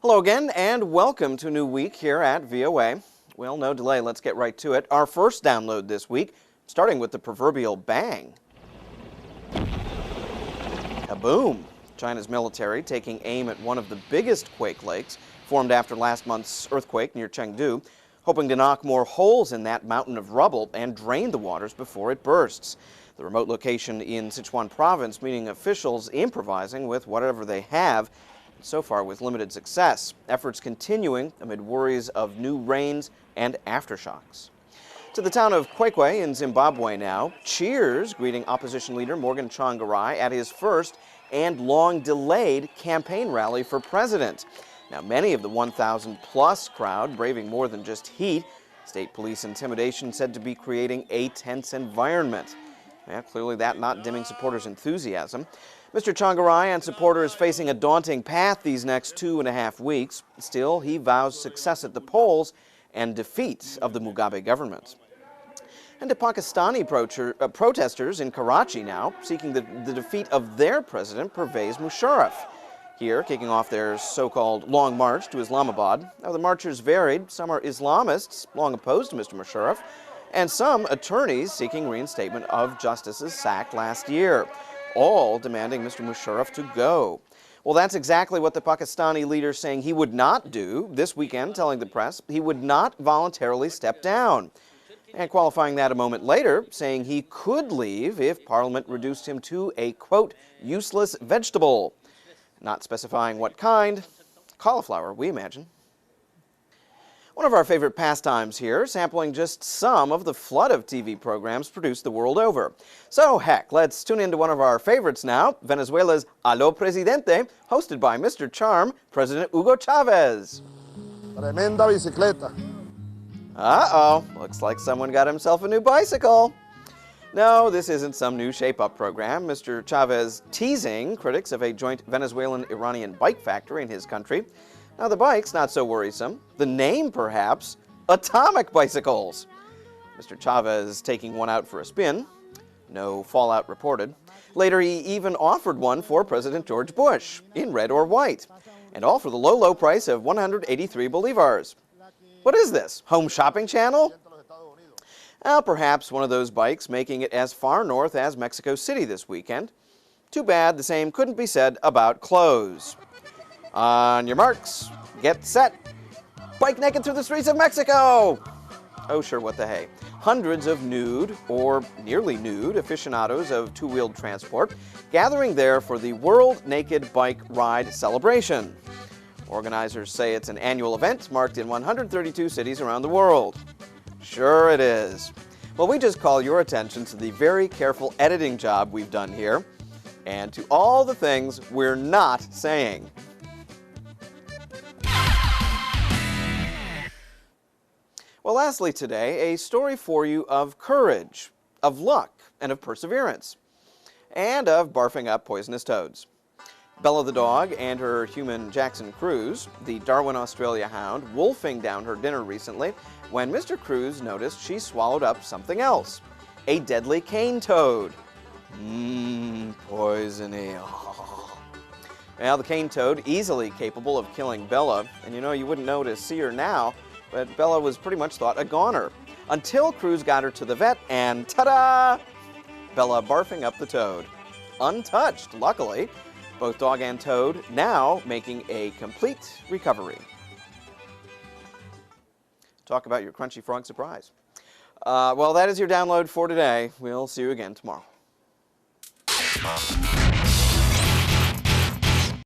Hello again, and welcome to a new week here at VOA. Well, no delay, let's get right to it. Our first download this week, starting with the proverbial bang. Kaboom! China's military taking aim at one of the biggest quake lakes, formed after last month's earthquake near Chengdu, hoping to knock more holes in that mountain of rubble and drain the waters before it bursts. The remote location in Sichuan province meaning officials improvising with whatever they have, so far with limited success. Efforts continuing amid worries of new rains and aftershocks. To the town of Kwekwe in Zimbabwe now, cheers greeting opposition leader Morgan Tsvangirai at his first and long-delayed campaign rally for president. Now, many of the 1,000-plus crowd braving more than just heat. State police intimidation said to be creating a tense environment. Yeah, clearly that not dimming supporters' enthusiasm. Mr. Tsvangirai and supporters facing a daunting path these next 2.5 weeks. Still, he vows success at the polls and defeat of the Mugabe government. And to Pakistani protesters in Karachi now, seeking the defeat of their president, Pervez Musharraf. Here, kicking off their so-called long march to Islamabad. Now, the marchers varied. Some are Islamists, long opposed to Mr. Musharraf, and some attorneys seeking reinstatement of justices sacked last year, all demanding Mr. Musharraf to go. Well, that's exactly what the Pakistani leader is saying he would not do this weekend, telling the press he would not voluntarily step down. And qualifying that a moment later, saying he could leave if Parliament reduced him to a, quote, useless vegetable. Not specifying what kind. Cauliflower, we imagine. One of our favorite pastimes here, sampling just some of the flood of TV programs produced the world over. So, heck, let's tune into one of our favorites now, Venezuela's Aló Presidente, hosted by Mr. Charm, President Hugo Chavez. Tremenda bicicleta. Uh-oh, looks like someone got himself a new bicycle. No, this isn't some new shape-up program. Mr. Chavez teasing critics of a joint Venezuelan-Iranian bike factory in his country. Now, the bike's not so worrisome. The name, perhaps, atomic bicycles. Mr. Chavez taking one out for a spin. No fallout reported. Later, he even offered one for President George Bush, in red or white. And all for the low, low price of 183 bolivars. What is this, Home Shopping Channel? Well, perhaps one of those bikes making it as far north as Mexico City this weekend. Too bad the same couldn't be said about clothes. On your marks, get set. Bike naked through the streets of Mexico! Oh, sure, what the hey. Hundreds of nude, or nearly nude, aficionados of two-wheeled transport gathering there for the World Naked Bike Ride celebration. Organizers say it's an annual event marked in 132 cities around the world. Sure it is. Well, we just call your attention to the very careful editing job we've done here, and to all the things we're not saying. Well, lastly today, a story for you of courage, of luck, and of perseverance, and of barfing up poisonous toads. Bella the dog and her human Jackson Cruz, the Darwin, Australia hound, wolfing down her dinner recently when Mr. Cruz noticed she swallowed up something else, a deadly cane toad. Poisony. Well, the cane toad, easily capable of killing Bella, and you wouldn't see her now, but Bella was pretty much thought a goner, until Cruz got her to the vet and ta-da! Bella barfing up the toad. Untouched, luckily. Both dog and toad now making a complete recovery. Talk about your crunchy frog surprise. Well, that is your download for today. We'll see you again tomorrow.